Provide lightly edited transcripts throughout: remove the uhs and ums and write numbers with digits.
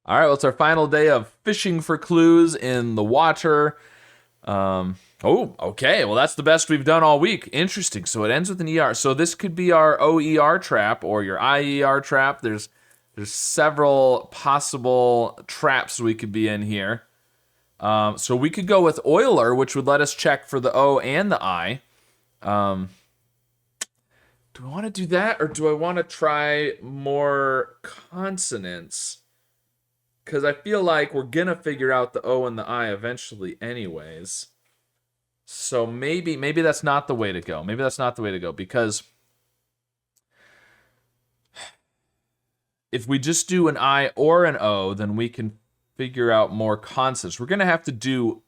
All right, well, it's our final day of fishing for clues in the water. Okay. Well, that's the best we've done all week. Interesting. So it ends with an ER. So this could be our OER trap or your IER trap. There's several possible traps we could be in here. So we could go with Euler, which would let us check for the O and the I. Um, do I want to do that, or do I want to try more consonants? Because I feel like we're gonna figure out the O and the I eventually, anyways. So maybe that's not the way to go. Maybe that's not the way to go because if we just do an I or an O, then we can figure out more consonants. We're gonna have to do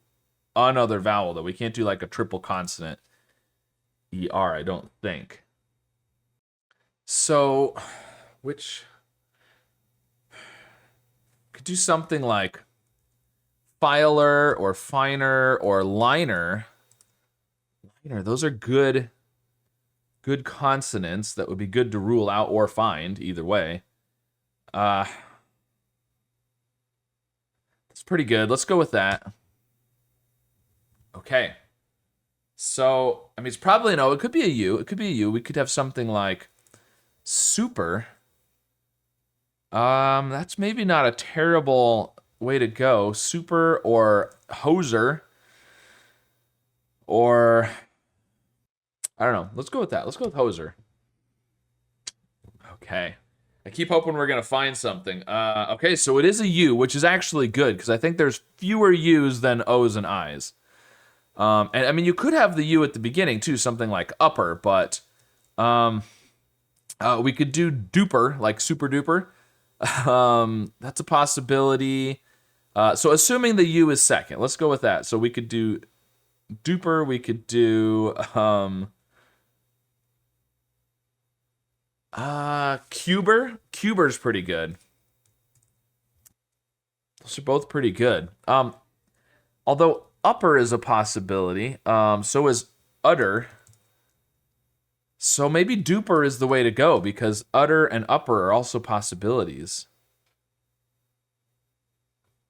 another vowel though. We can't do like a triple consonant ER, I don't think. So, which could do something like filer or finer or liner. Liner, those are good consonants that would be good to rule out or find either way. It's pretty good. Let's go with that. Okay. So, I mean, it's probably an O. It could be a U. It could be a U. We could have something like super. That's maybe not a terrible way to go. Super or hoser. Or, I don't know. Let's go with that. Let's go with hoser. Okay. I keep hoping we're going to find something. Okay, so it is a U, which is actually good because I think there's fewer U's than O's and I's. And I mean, you could have the U at the beginning too, something like upper, but we could do duper, like super duper. That's a possibility. So assuming the U is second, let's go with that. So we could do duper, we could do cuber. Cuber's pretty good. Those are both pretty good. Although upper is a possibility, so is utter. So maybe duper is the way to go because utter and upper are also possibilities.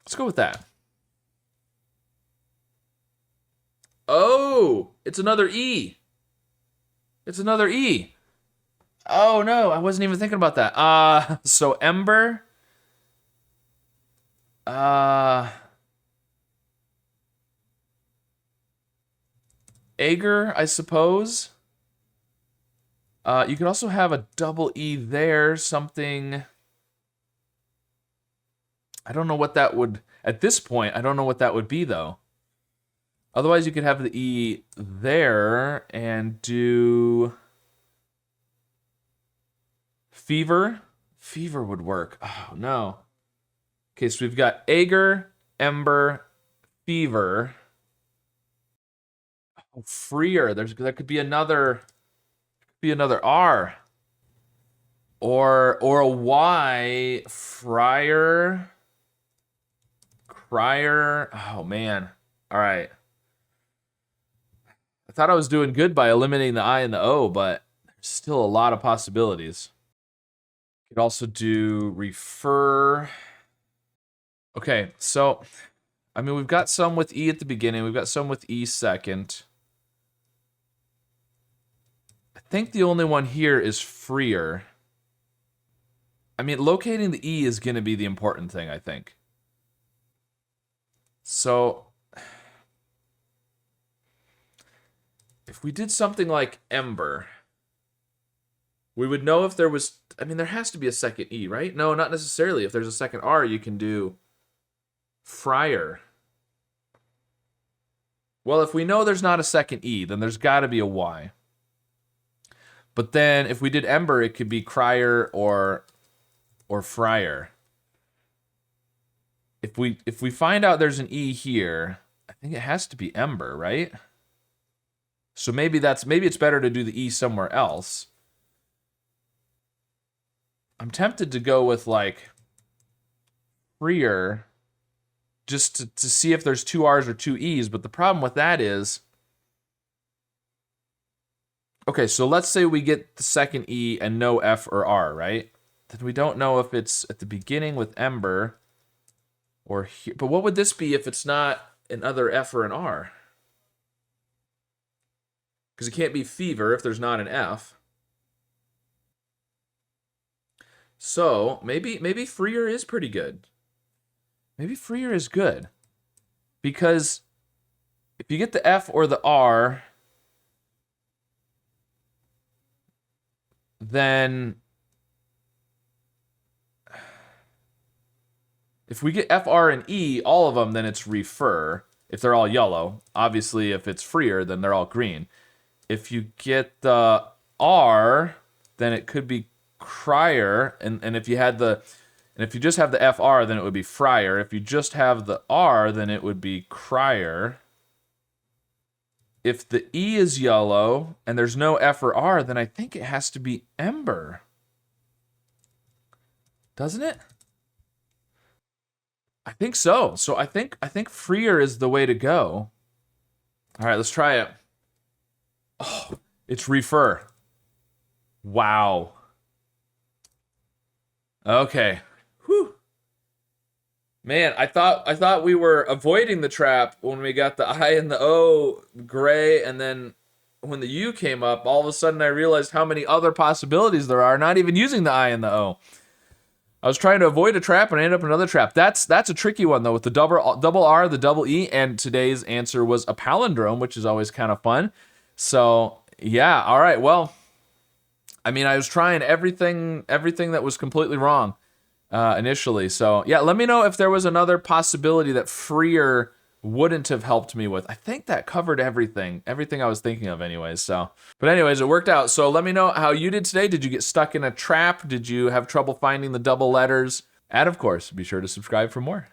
Let's go with that. Oh, it's another E. It's another E. Oh no, I wasn't even thinking about that. So ember. Uh, Ager, I suppose. You could also have a double E there, something. I don't know what that would, at this point, I don't know what that would be though. Otherwise, you could have the E there and do fever. Fever would work. Oh, no. Okay, so we've got Ager, Ember, Fever. Oh, freer. There could be another R. Or a Y, Friar. Crier. Oh man. All right. I thought I was doing good by eliminating the I and the O, but there's still a lot of possibilities. You could also do refer. Okay, so I mean we've got some with E at the beginning, we've got some with E second. I think the only one here is freer. I mean, locating the E is gonna be the important thing, I think. So if we did something like Ember, we would know if there was, I mean, there has to be a second E, right? No, not necessarily. If there's a second R, you can do Friar. Well, if we know there's not a second E, then there's got to be a Y. But then if we did Ember, it could be Crier or Friar. If we find out there's an E here, I think it has to be Ember, right? So maybe it's better to do the E somewhere else. I'm tempted to go with like freer just to see if there's two R's or two E's, but the problem with that is, okay, so let's say we get the second E and no F or R, right? Then we don't know if it's at the beginning with Ember Or here. But what would this be if it's not another F or an R? Because it can't be fever if there's not an F. So maybe freer is pretty good. Maybe freer is good. Because if you get the F or the R, then if we get F, R, and E, all of them, then it's refer. If they're all yellow. Obviously, if it's freer, then they're all green. If you get the R, then it could be crier. And if you had the, and if you just have the FR, then it would be friar. If you just have the R, then it would be crier. If the E is yellow and there's no F or R, then I think it has to be ember. Doesn't it? I think so. So I think freer is the way to go. All right, let's try it. Oh, it's refer. Wow. Okay. Whew. Man, I thought we were avoiding the trap when we got the I and the O gray, and then when the U came up, all of a sudden I realized how many other possibilities there are, not even using the I and the O. I was trying to avoid a trap and I ended up in another trap. That's a tricky one though, with the double R, the double E, and today's answer was a palindrome, which is always kind of fun. So yeah, all right. Well, I mean, I was trying everything that was completely wrong initially. So yeah, let me know if there was another possibility that freer wouldn't have helped me with. I think that covered everything I was thinking of anyways. So, but anyways, it worked out. So let me know how you did today. Did you get stuck in a trap? Did you have trouble finding the double letters? And of course, be sure to subscribe for more.